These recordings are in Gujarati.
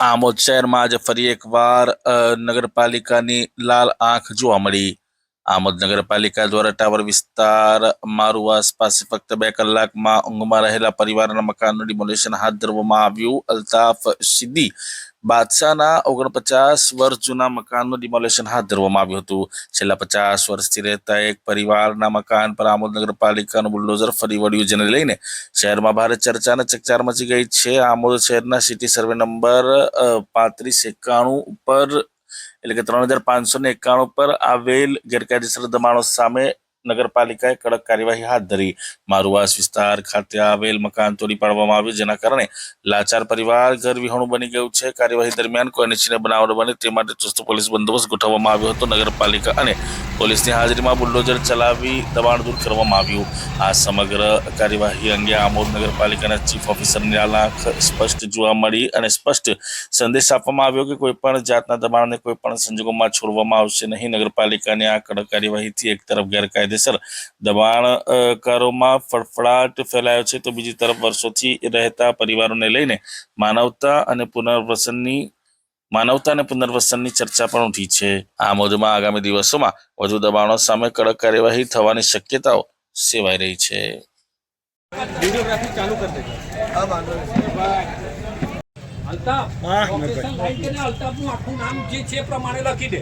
આમોદ શહેરમાં આજે ફરી એકવાર નગરપાલિકાની લાલ આંખ જોવા મળી. આમોદ નગરપાલિકા દ્વારા ટાવર વિસ્તાર મારું આસપાસ ફક્ત 2 કલાકમાં ઊંઘમાં રહેલા પરિવારના મકાનનું ડિમોલિશન હાથ ધરવામાં આવ્યું. અલ્તાફ સિદ્દી બાદશાહના 49 વર્ષ જૂના મકાનનું ડિમોલિશન હાથ ધરવામાં આવ્યું હતું. છેલ્લા 50 વર્ષથી રહેતા એક પરિવારના મકાન પર આમોદ નગરપાલિકાનું બુલડોઝર ફરી વળ્યું, જેને લઈને શહેરમાં ભારે ચર્ચા અને ચકચાર મચી ગઈ છે. આમોદ શહેરના સિટી સર્વે નંબર 3591 ઉપર એટલે કે 3591 પર આવેલ ગેરકાયદેસર દબાણો સામે નગરપાલિકાએ કડક કાર્યવાહી હાથ ધરી. મારુવાસ વિસ્તાર ખાતે આવેલ મકાન તોડી પાડવામાં આવ્યું, જેના કારણે લાચાર પરિવાર ઘર વિહોણું બની ગયું છે. કાર્યવાહી દરમિયાન કોઈ અનિચ્છનીય બનાવ ન બને તે માટે ચુસ્ત પોલીસ બંદોબસ્ત ગોઠવવામાં આવ્યો હતો. નગરપાલિકા અને પોલીસની હાજરીમાં બુલડોઝર ચલાવી દબાણ દૂર કરવામાં આવ્યું. આ સમગ્ર કાર્યવાહી અંગે આમોદ નગરપાલિકાના ચીફ ઓફિસરની લાલ આંખ સ્પષ્ટ જોવા મળી અને સ્પષ્ટ સંદેશ આપવામાં આવ્યો કે કોઈ પણ જાતના દબાણને કોઈ પણ સંજોગોમાં છોડવામાં આવશે નહીં. નગરપાલિકાની આ કડક કાર્યવાહીથી એક તરફ ગેરકાયદેસર દબાણકારોમાં ફફડાટ ફેલાયો છે, તો બીજી તરફ વર્ષોથી રહેતા પરિવારોને લઈને માનવતા અને પુનર્વસનની ચર્ચા પણ ઉઠી છે. આમોદમાં આગામી દિવસોમાં વધુ દબાણો સામે કડક કાર્યવાહી થવાની શક્યતાઓ સેવાઈ રહી છે. वीडियोग्राफी चालू कर देगा। अल्ताफ लोकेशन लाइट के ना अल्ताफ નું આખું નામ જે છે પ્રમાણે લખી દે.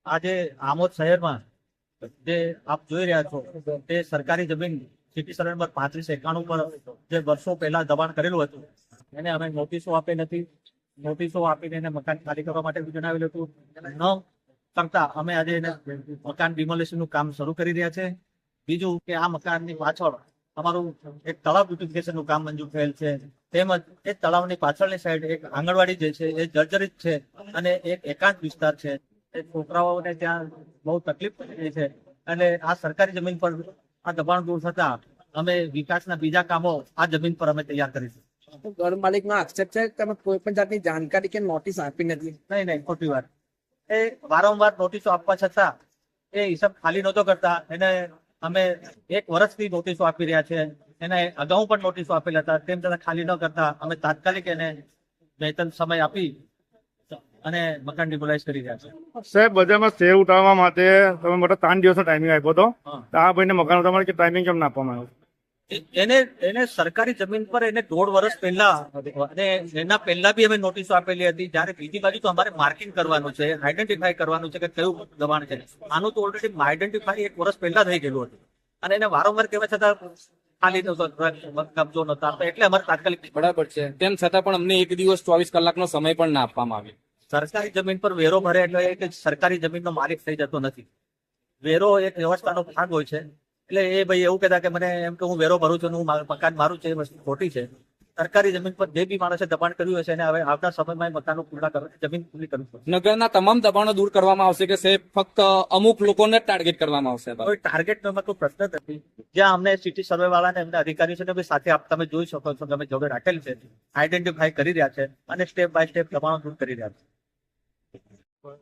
આજે આમોદ શહેરમાં જે આપ જોઈ રહ્યા છો તે સરકારી જમીન સિટી સર્વે નંબર 3591 પર જે વર્ષો પહેલા દબાણ કરેલું હતું એને અમે નોટિસો આપી નથી. નોટિસો આપીને એને મકાન ખાલી કરવા માટે જણાવેલું હતું. ન કરતા અમે આજે એને મકાન ડિમોલિશનનું કામ શરૂ કરી રહ્યા છે. બીજું કે આ મકાનની પાછળ અમારું એક તળાવ બ્યુટિફિકેશનનું કામ મંજૂર થયેલ છે. તેમજ એ તળાવની પાછળની સાઈડ એક આંગણવાડી જે છે એ જર્જરિત છે અને એક એકાંત વિસ્તાર છે. એ છોકરાઓને ત્યાં બહુ તકલીફ પડી રહી છે અને આ સરકારી જમીન પર આ દબાણ દૂર થતા અમે વિકાસના બીજા કામો આ જમીન પર અમે તૈયાર કરીશું. ઘર માલિક નો આક્ષેપ છે કે તમે કોઈ પણ જાતની જાણકારી કે નોટિસ આપી નથી. નહીં, ખોટી વાત. એ વારંવાર નોટિસો આપવા છતાં એ હિસાબ ખાલી નહોતો કરતા. એને અમે 1 વર્ષથી નોટિસો આપી રહ્યા છે. એને અગાઉ પણ નોટિસો આપેલા હતા, તેમ છતાં ખાલી ન કરતા અમે તાત્કાલિક એને વેતન સમય આપી અને મકાન ડિમોલાઇઝ કરી રહ્યા છે. સાહેબ, બજારમાં સેવ ઉઠાવવા માટે તમે મોટા 3 દિવસનો ટાઈમિંગ આપ્યો હતો. આ ભાઈને મકાન ઉઠાવવા માટે ટાઈમિંગ કેમ ના આપવામાં આવ્યો? એને સરકારી જમીન પર એને 1.5 વર્ષ પહેલા અને એના પહેલા બી અમે નોટિસો આપેલી હતી. જ્યારે બીજી બાજુ તો અમારે માર્કિંગ કરવાનું છે, આઈડેન્ટિફાઈ કરવાનું છે કે કયું દબાણ છે. આનું તો ઓલરેડી આઈડેન્ટિફાઈ 1 વર્ષ પહેલા થઈ ગયેલું હતું અને એને વારંવાર કહેવા છતાં ખાલી કબજો નહોતો આપતો, એટલે અમારે તાત્કાલિક. બરાબર છે, તેમ છતાં પણ અમને 1 દિવસ 24 કલાકનો સમય પણ ના આપવામાં આવ્યો. સરકારી જમીન પર વેરો ભરે એટલે એ સરકારી જમીનનો માલિક થઈ જતો નથી. વેરો એક વ્યવસ્થાનો ભાગ હોય છે. એટલે એ ભાઈ એવું કહેતા કે મને એમ કે હું વેરો ભરું છું, હું મકાન મારું છે, એ વસ્તુ ખોટી છે. સરકારી જમીન પર જે બી માણસે દબાણ કર્યું હશે એને હવે આવતા સમયમાં મકાનો પૂરા કરવા, જમીન પૂરી કરવી પડશે. નગરના તમામ દબાણો દૂર કરવામાં આવશે કે સાહેબ ફક્ત અમુક લોકોને જ ટાર્ગેટ કરવામાં આવશે? કોઈ ટાર્ગેટનો એમાં કોઈ પ્રશ્ન નથી. જ્યાં અમને સિટી સર્વે વાળાને એમના અધિકારીઓ છે ને સાથે તમે જોઈ શકો છો કે અમે જોડે રાખેલ છે, આઈડેન્ટિફાઈ કરી રહ્યા છે અને સ્ટેપ બાય સ્ટેપ દબાણો દૂર કરી રહ્યા છે.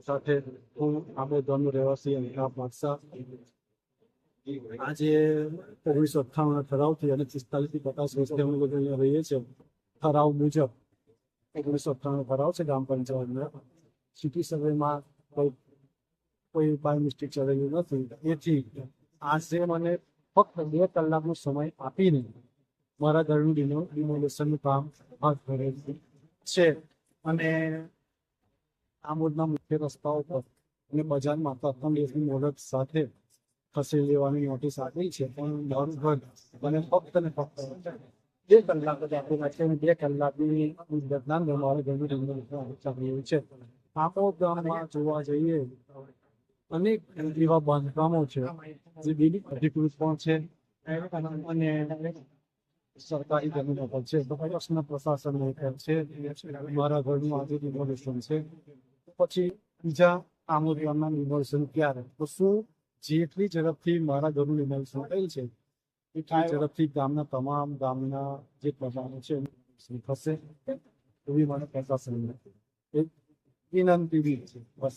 સાથે હું આમોદનો રહેવાસી અલ્તાફ બાદશાહ આજે 1998 ઠરાવથી અને 45 થી 50 વર્ષથી અમે લોકો અહીંયા રહીએ છીએ. ઠરાવ મુજબ 1998 ઠરાવ છે ગ્રામ પંચાયતનો. સિટી સર્વેમાં કોઈ બાય મિસ્ટેક ચલાવ્યું નથી. એથી આજે મને ફક્ત 2 કલાકનો સમય આપીને મારા ઘરનું ડિમોલેશનનું કામ હાથ ધરેલ છે અને આમોદના મુખ્ય રસ્તાઓ પર અને બજારમાં પ્રથમ દિવસની મુહૂર્ત સાથે ખસેડી લેવાની નોટિસ આપી છે. પણ મારું ઘર મને ફક્ત ને ફક્ત 2 કલાક જ આપેલા છે અને 2 કલાકની મુદતના મારા ઘરનું ડિમોલેશન ચાલી છે. આમોદ ગામમાં જોવા જઈએ અનેક એવા બાંધકામો છે જે બિન અધિકૃત પણ છે અને સરકારી જમીનો પર છે. તો પ્રશ્ન પ્રશાસન છે મારા ઘરનું આજે ડિમોલેશન છે. પછી બીજા આમોદ ગામના ડિમોલેશન ક્યારે? તો શું જેટલી ઝડપથી મારા ઘરનું ડિમોલેશન થયેલ છે એટલી ઝડપથી ગામના જે પ્રજાનો છે થશે એવી મને પ્રશાસન વિનંતી બી છે બસ.